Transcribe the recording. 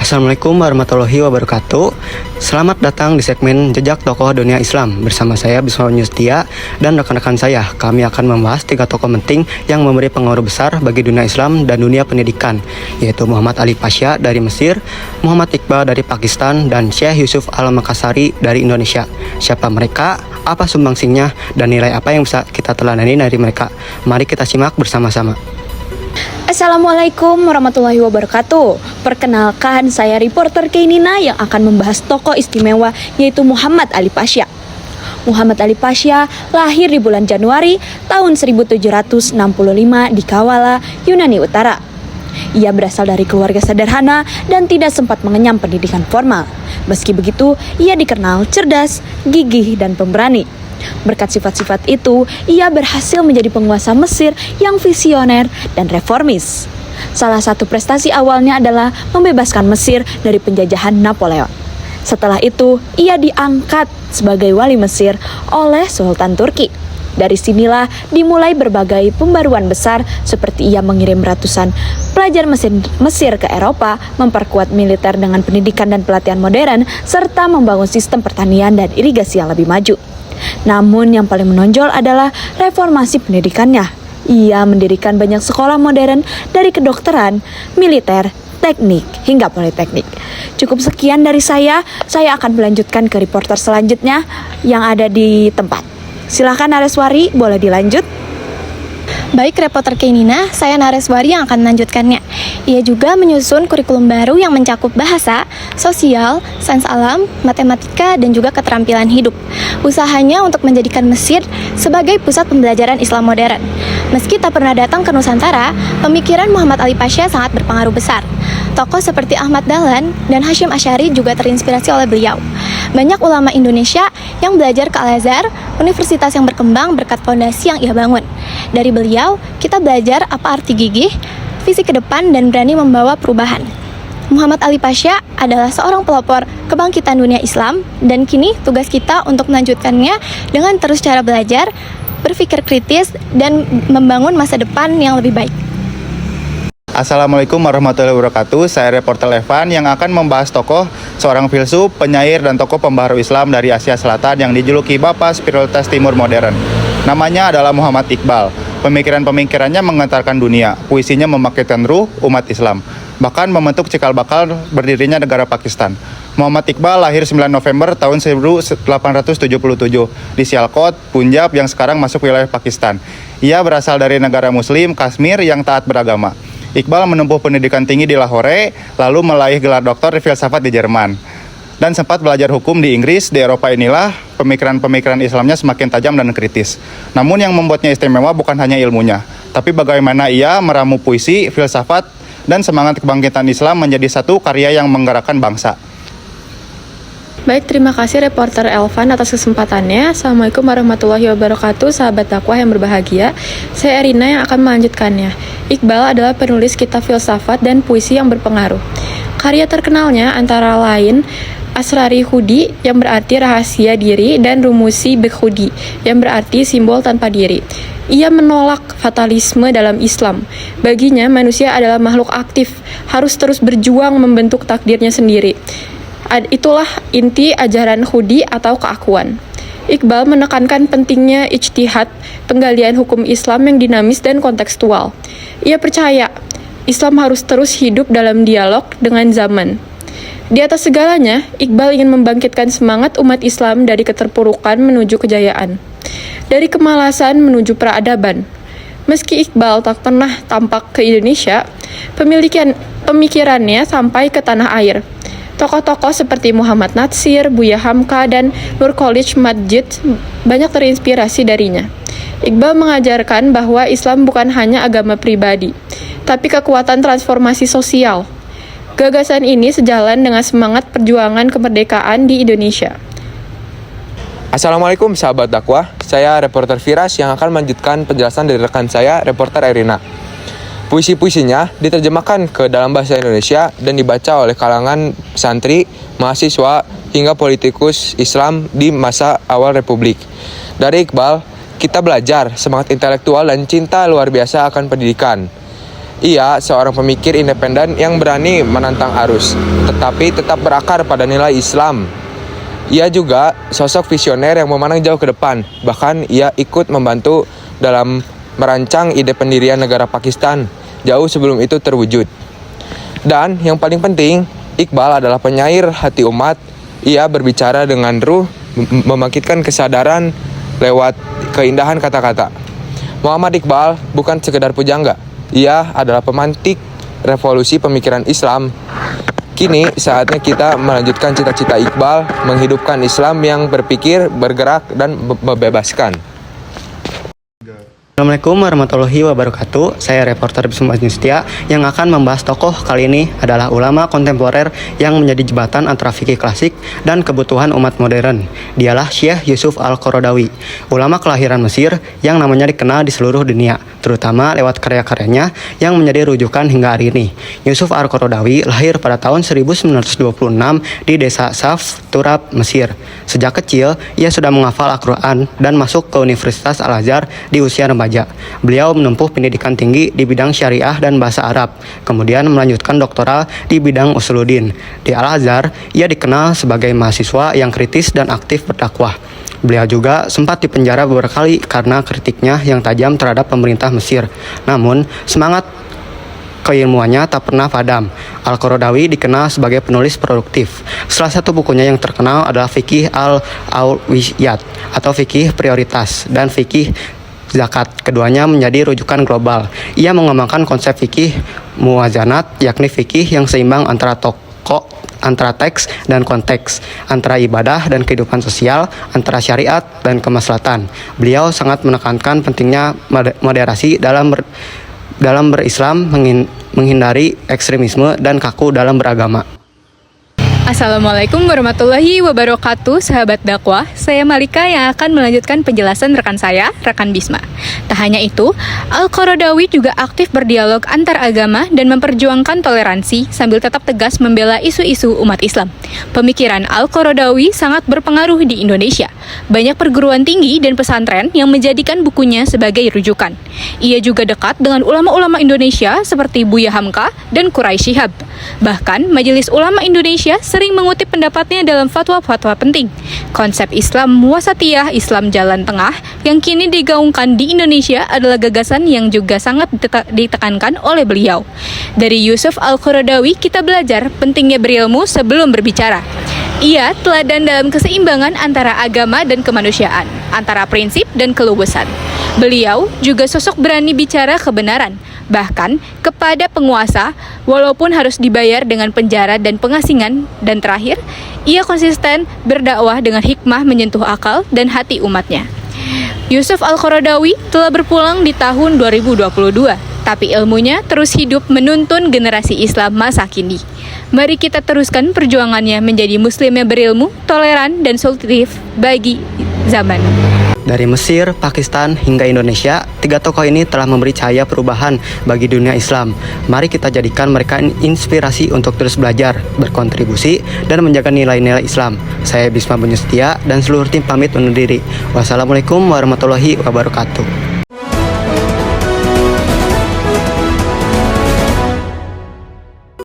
Assalamualaikum warahmatullahi wabarakatuh. Selamat datang di segmen Jejak Tokoh Dunia Islam. Bersama saya Bisma Yustia dan rekan-rekan saya. Kami akan membahas 3 tokoh penting yang memberi pengaruh besar bagi dunia Islam dan dunia pendidikan, yaitu Muhammad Ali Pasha dari Mesir, Muhammad Iqbal dari Pakistan, dan Syekh Yusuf Al-Makassari dari Indonesia. Siapa mereka, apa sumbangsihnya, dan nilai apa yang bisa kita teladani dari mereka? Mari kita simak bersama-sama. Assalamualaikum warahmatullahi wabarakatuh. Perkenalkan, saya reporter Kainina yang akan membahas tokoh istimewa yaitu Muhammad Ali Pasha. Muhammad Ali Pasha lahir di bulan Januari tahun 1765 di Kawala, Yunani Utara. Ia berasal dari keluarga sederhana dan tidak sempat mengenyam pendidikan formal. Meski begitu, ia dikenal cerdas, gigih, dan pemberani. Berkat sifat-sifat itu, ia berhasil menjadi penguasa Mesir yang visioner dan reformis. Salah satu prestasi awalnya adalah membebaskan Mesir dari penjajahan Napoleon. Setelah itu, ia diangkat sebagai wali Mesir oleh Sultan Turki. Dari sinilah dimulai berbagai pembaruan besar seperti ia mengirim ratusan pelajar Mesir ke Eropa, memperkuat militer dengan pendidikan dan pelatihan modern, serta membangun sistem pertanian dan irigasi yang lebih maju. Namun yang paling menonjol adalah reformasi pendidikannya. Ia mendirikan banyak sekolah modern dari kedokteran, militer, teknik, hingga politeknik. Cukup sekian dari saya akan melanjutkan ke reporter selanjutnya yang ada di tempat. Silakan Nareswari, boleh dilanjut. Baik reporter Kainina, saya Nareswari yang akan melanjutkannya. Ia juga menyusun kurikulum baru yang mencakup bahasa, sosial, sains alam, matematika, dan juga keterampilan hidup. Usahanya untuk menjadikan Mesir sebagai pusat pembelajaran Islam modern. Meski tak pernah datang ke Nusantara, pemikiran Muhammad Ali Pasha sangat berpengaruh besar. Tokoh seperti Ahmad Dahlan dan Hasyim Asy'ari juga terinspirasi oleh beliau. Banyak ulama Indonesia yang belajar ke Al-Azhar, universitas yang berkembang berkat fondasi yang ia bangun. Dari beliau, kita belajar apa arti gigih, visi ke depan, dan berani membawa perubahan. Muhammad Ali Pasha adalah seorang pelopor kebangkitan dunia Islam, dan kini tugas kita untuk melanjutkannya dengan terus cara belajar, berpikir kritis, dan membangun masa depan yang lebih baik. Assalamualaikum warahmatullahi wabarakatuh. Saya reporter Evan yang akan membahas tokoh seorang filsuf, penyair, dan tokoh pembaharu Islam dari Asia Selatan yang dijuluki Bapak Spiritualitas Timur Modern. Namanya adalah Muhammad Iqbal. Pemikiran-pemikirannya mengantarkan dunia. Puisinya membangkitkan ruh umat Islam, bahkan membentuk cikal bakal berdirinya negara Pakistan. Muhammad Iqbal lahir 9 November tahun 1877 di Sialkot, Punjab yang sekarang masuk wilayah Pakistan. Ia berasal dari negara Muslim, Kashmir yang taat beragama. Iqbal menempuh pendidikan tinggi di Lahore, lalu meraih gelar doktor di filsafat di Jerman. Dan sempat belajar hukum di Inggris. Di Eropa inilah pemikiran-pemikiran Islamnya semakin tajam dan kritis. Namun yang membuatnya istimewa bukan hanya ilmunya, tapi bagaimana ia meramu puisi, filsafat, dan semangat kebangkitan Islam menjadi satu karya yang menggerakkan bangsa. Baik, terima kasih reporter Elvan atas kesempatannya. Assalamualaikum warahmatullahi wabarakatuh, sahabat dakwah yang berbahagia. Saya Erina yang akan melanjutkannya. Iqbal adalah penulis kitab filsafat dan puisi yang berpengaruh. Karya terkenalnya antara lain Asrari Hudi yang berarti rahasia diri dan Rumusi Bekhudi yang berarti simbol tanpa diri. Ia menolak fatalisme dalam Islam. Baginya manusia adalah makhluk aktif, harus terus berjuang membentuk takdirnya sendiri. Itulah inti ajaran Hudi atau keakuan. Iqbal menekankan pentingnya ijtihad, penggalian hukum Islam yang dinamis dan kontekstual. Ia percaya Islam harus terus hidup dalam dialog dengan zaman. Di atas segalanya, Iqbal ingin membangkitkan semangat umat Islam dari keterpurukan menuju kejayaan, dari kemalasan menuju peradaban. Meski Iqbal tak pernah tampak ke Indonesia, pemikirannya sampai ke tanah air. Tokoh-tokoh seperti Muhammad Natsir, Buya Hamka, dan Nur Khalid Majid banyak terinspirasi darinya. Iqbal mengajarkan bahwa Islam bukan hanya agama pribadi, tapi kekuatan transformasi sosial. Gagasan ini sejalan dengan semangat perjuangan kemerdekaan di Indonesia. Assalamualaikum sahabat dakwah, saya reporter Firas yang akan melanjutkan penjelasan dari rekan saya, reporter Erina. Puisi-puisinya diterjemahkan ke dalam bahasa Indonesia dan dibaca oleh kalangan santri, mahasiswa, hingga politikus Islam di masa awal Republik. Dari Iqbal, kita belajar semangat intelektual dan cinta luar biasa akan pendidikan. Ia seorang pemikir independen yang berani menantang arus, tetapi tetap berakar pada nilai Islam. Ia juga sosok visioner yang memandang jauh ke depan. Bahkan ia ikut membantu dalam merancang ide pendirian negara Pakistan jauh sebelum itu terwujud. Dan yang paling penting, Iqbal adalah penyair hati umat. Ia berbicara dengan ruh, membangkitkan kesadaran lewat keindahan kata-kata. Muhammad Iqbal bukan sekedar pujangga. Ia adalah pemantik revolusi pemikiran Islam. Kini saatnya kita melanjutkan cita-cita Iqbal, menghidupkan Islam yang berpikir, bergerak, dan membebaskan. Assalamualaikum warahmatullahi wabarakatuh. Saya reporter Bisma Nyustia yang akan membahas tokoh kali ini adalah ulama kontemporer yang menjadi jembatan antara fikih klasik dan kebutuhan umat modern. Dialah Syekh Yusuf Al-Qaradawi, ulama kelahiran Mesir yang namanya dikenal di seluruh dunia, terutama lewat karya-karyanya yang menjadi rujukan hingga hari ini. Yusuf Al-Qaradawi lahir pada tahun 1926 di desa Saf, Turab, Mesir. Sejak kecil, ia sudah menghafal Al-Quran dan masuk ke Universitas Al-Azhar di usia remaja. Beliau menempuh pendidikan tinggi di bidang syariah dan bahasa Arab, kemudian melanjutkan doktoral di bidang usuluddin. Di Al-Azhar, ia dikenal sebagai mahasiswa yang kritis dan aktif berdakwah. Beliau juga sempat dipenjara beberapa kali karena kritiknya yang tajam terhadap pemerintah Mesir. Namun, semangat keilmuannya tak pernah padam. Al-Qaradawi dikenal sebagai penulis produktif. Salah satu bukunya yang terkenal adalah Fikih Al-Awlawiyat atau Fikih Prioritas dan Fikih Zakat. Keduanya menjadi rujukan global. Ia mengembangkan konsep fikih muwazanat, yakni fikih yang seimbang antara antara teks dan konteks, antara ibadah dan kehidupan sosial, antara syariat dan kemaslahatan. Beliau sangat menekankan pentingnya moderasi dalam berislam, menghindari ekstremisme dan kaku dalam beragama. Assalamualaikum warahmatullahi wabarakatuh, sahabat dakwah. Saya Malika yang akan melanjutkan penjelasan rekan saya, rekan Bisma. Tak hanya itu, Al-Qaradawi juga aktif berdialog antar agama dan memperjuangkan toleransi sambil tetap tegas membela isu-isu umat Islam. Pemikiran Al-Qaradawi sangat berpengaruh di Indonesia. Banyak perguruan tinggi dan pesantren yang menjadikan bukunya sebagai rujukan. Ia juga dekat dengan ulama-ulama Indonesia seperti Buya Hamka dan Quraisy Shihab. Bahkan, Majelis Ulama Indonesia sering mengutip pendapatnya dalam fatwa-fatwa penting. Konsep Islam wasatiyah, Islam jalan tengah, yang kini digaungkan di Indonesia adalah gagasan yang juga sangat ditekankan oleh beliau. Dari Yusuf Al-Qaradawi kita belajar pentingnya berilmu sebelum berbicara. Ia teladan dalam keseimbangan antara agama dan kemanusiaan, antara prinsip dan keluasan. Beliau juga sosok berani bicara kebenaran, bahkan kepada penguasa, walaupun harus dibayar dengan penjara dan pengasingan. Dan terakhir, ia konsisten berdakwah dengan hikmah menyentuh akal dan hati umatnya. Yusuf Al-Qaradawi telah berpulang di tahun 2022, tapi ilmunya terus hidup menuntun generasi Islam masa kini. Mari kita teruskan perjuangannya menjadi muslim yang berilmu, toleran, dan solutif bagi zaman. Dari Mesir, Pakistan, hingga Indonesia, 3 tokoh ini telah memberi cahaya perubahan bagi dunia Islam. Mari kita jadikan mereka inspirasi untuk terus belajar, berkontribusi, dan menjaga nilai-nilai Islam. Saya Bisma Bunyustia dan seluruh tim pamit undur diri. Wassalamualaikum warahmatullahi wabarakatuh.